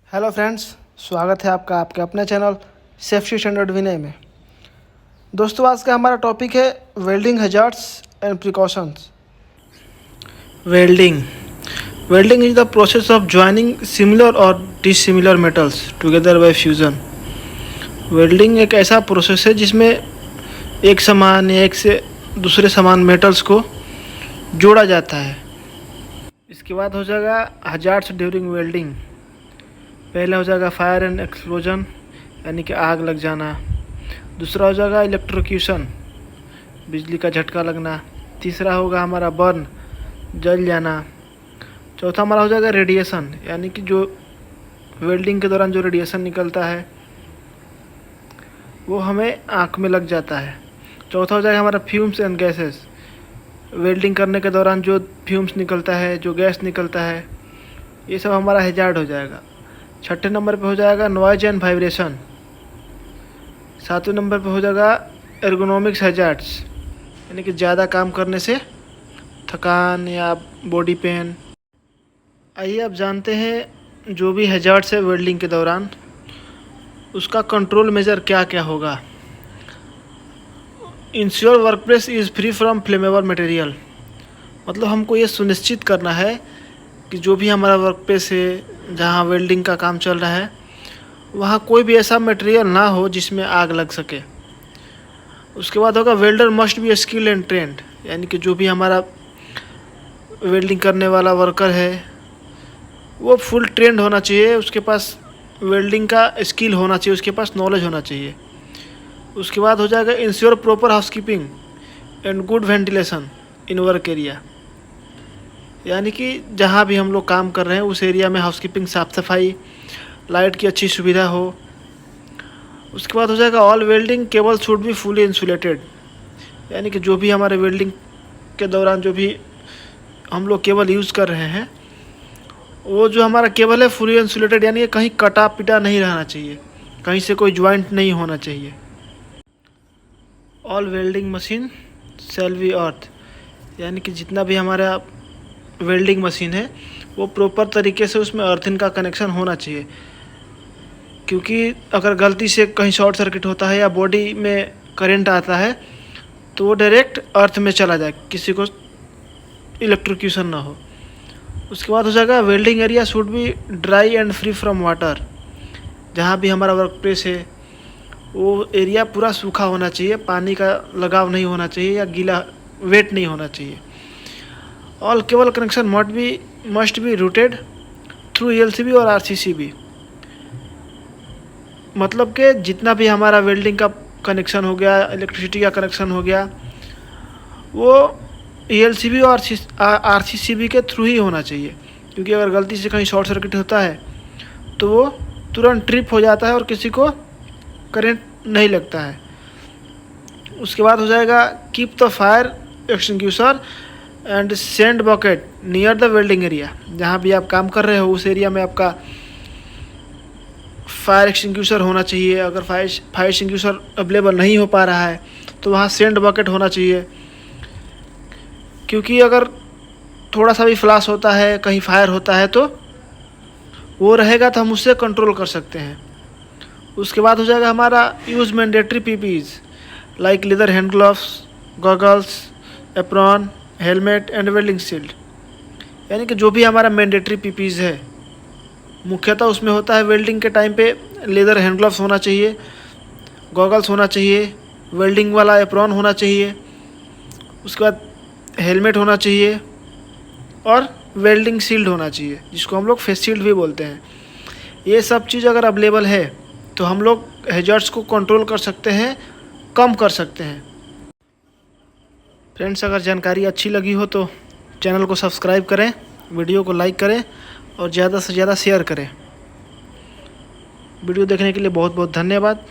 Hello friends, स्वागत है आपका आपके अपने चैनल सेफ्टी स्टैंडर्ड विनय में। दोस्तों, आज का हमारा टॉपिक है welding hazards and precautions. Welding welding is the process of joining similar or dissimilar metals together by fusion. Welding एक ऐसा प्रोसेस है जिसमें एक समान या एक से दूसरे समान मेटल्स को जोड़ा जाता है। इसके बाद हो जाएगा हैजार्ड्स ड्यूरिंग वेल्डिंग। पहला हो जाएगा फायर एंड एक्सप्लोजन, यानी कि आग लग जाना। दूसरा हो जाएगा इलेक्ट्रोक्यूशन, बिजली का झटका लगना। तीसरा होगा हमारा बर्न, जल जाना। चौथा हमारा हो जाएगा रेडिएशन, यानी कि जो वेल्डिंग के दौरान जो रेडिएशन निकलता है वो हमें आँख में लग जाता है। चौथा हो जाएगा हमारा फ्यूम्स एंड गैसेस। वेल्डिंग करने के दौरान जो फ्यूम्स निकलता है, जो गैस निकलता है, ये सब हमारा हैजार्ड हो जाएगा। छठे नंबर पे हो जाएगा नॉइज एंड वाइब्रेशन। सातवें नंबर पे हो जाएगा एर्गोनॉमिक्स हैजार्ड्स, यानी कि ज़्यादा काम करने से थकान या बॉडी पेन। आइए अब जानते हैं जो भी हैजार्ड्स है वेल्डिंग के दौरान, उसका कंट्रोल मेजर क्या क्या होगा। Ensure workplace is free from flammable material, मतलब हमको ये सुनिश्चित करना है कि जो भी हमारा वर्कप्लेस है, जहाँ वेल्डिंग का काम चल रहा है, वहाँ कोई भी ऐसा मटेरियल ना हो जिसमें आग लग सके। उसके बाद होगा welder must be skilled and trend, यानी कि जो भी हमारा वेल्डिंग करने वाला वर्कर है वो फुल ट्रेंड होना चाहिए, उसके पास वेल्डिंग का स्किल होना चाहिए, उसके पास नॉलेज होना चाहिए। उसके बाद हो जाएगा ensure proper housekeeping and good ventilation in work area, यानी कि जहाँ भी हम लोग काम कर रहे हैं उस एरिया में हाउसकीपिंग, साफ़ सफाई, लाइट की अच्छी सुविधा हो। उसके बाद हो जाएगा all welding cable should be fully insulated, यानी कि जो भी हमारे वेल्डिंग के दौरान जो भी हम लोग केबल यूज़ कर रहे हैं, वो जो हमारा केबल है फुली इंसुलेटेड, यानी कि कहीं कटा पिटा नहीं रहना चाहिए, कहीं से कोई ज्वाइंट नहीं होना चाहिए। All welding machine shall be earth, यानी कि जितना भी हमारा वेल्डिंग मशीन है वो प्रॉपर तरीके से उसमें अर्थिंग का कनेक्शन होना चाहिए, क्योंकि अगर गलती से कहीं शॉर्ट सर्किट होता है या बॉडी में करंट आता है तो वो डायरेक्ट अर्थ में चला जाए, किसी को इलेक्ट्रोक्यूशन ना हो। उसके बाद हो जाएगा welding area should be dry and free from water, जहाँ भी हमारा वर्क प्लेस है वो एरिया पूरा सूखा होना चाहिए, पानी का लगाव नहीं होना चाहिए या गीला वेट नहीं होना चाहिए। All cable connection must be rooted through ELCB और RCCB, मतलब कि जितना भी हमारा वेल्डिंग का कनेक्शन हो गया, इलेक्ट्रिसिटी का कनेक्शन हो गया, वो ELCB और RCCB के थ्रू ही होना चाहिए, क्योंकि अगर गलती से कहीं शॉर्ट सर्किट होता है तो वो तुरंत ट्रिप हो जाता है और किसी को करंट नहीं लगता है। उसके बाद हो जाएगा keep the fire extinguisher and sand bucket near the welding area, जहाँ भी आप काम कर रहे हो उस एरिया में आपका फायर एक्सटिंग्विशर होना चाहिए। अगर फायर एक्सटिंग्विशर अवेलेबल नहीं हो पा रहा है तो वहाँ सैंड बकेट होना चाहिए, क्योंकि अगर थोड़ा सा भी फ्लैश होता है, कहीं फायर होता है, तो वो रहेगा तो हम उससे कंट्रोल कर सकते हैं। उसके बाद हो जाएगा हमारा use mandatory PPEs like leather hand gloves, goggles, apron, helmet and welding shield, यानी कि जो भी हमारा मैंडेटरी PPEs है, मुख्यतः उसमें होता है वेल्डिंग के टाइम पे लेदर हैंड ग्लव्स होना चाहिए, गॉगल्स होना चाहिए, वेल्डिंग वाला एप्रॉन होना चाहिए, उसके बाद हेलमेट होना चाहिए और वेल्डिंग शील्ड होना चाहिए, जिसको हम लोग फेस शील्ड भी बोलते हैं। ये सब चीज़ अगर अवेलेबल है तो हम लोग हैजार्ड्स को कंट्रोल कर सकते हैं, कम कर सकते हैं। फ्रेंड्स, अगर जानकारी अच्छी लगी हो तो चैनल को सब्सक्राइब करें, वीडियो को लाइक करें और ज़्यादा से ज़्यादा शेयर करें। वीडियो देखने के लिए बहुत बहुत धन्यवाद।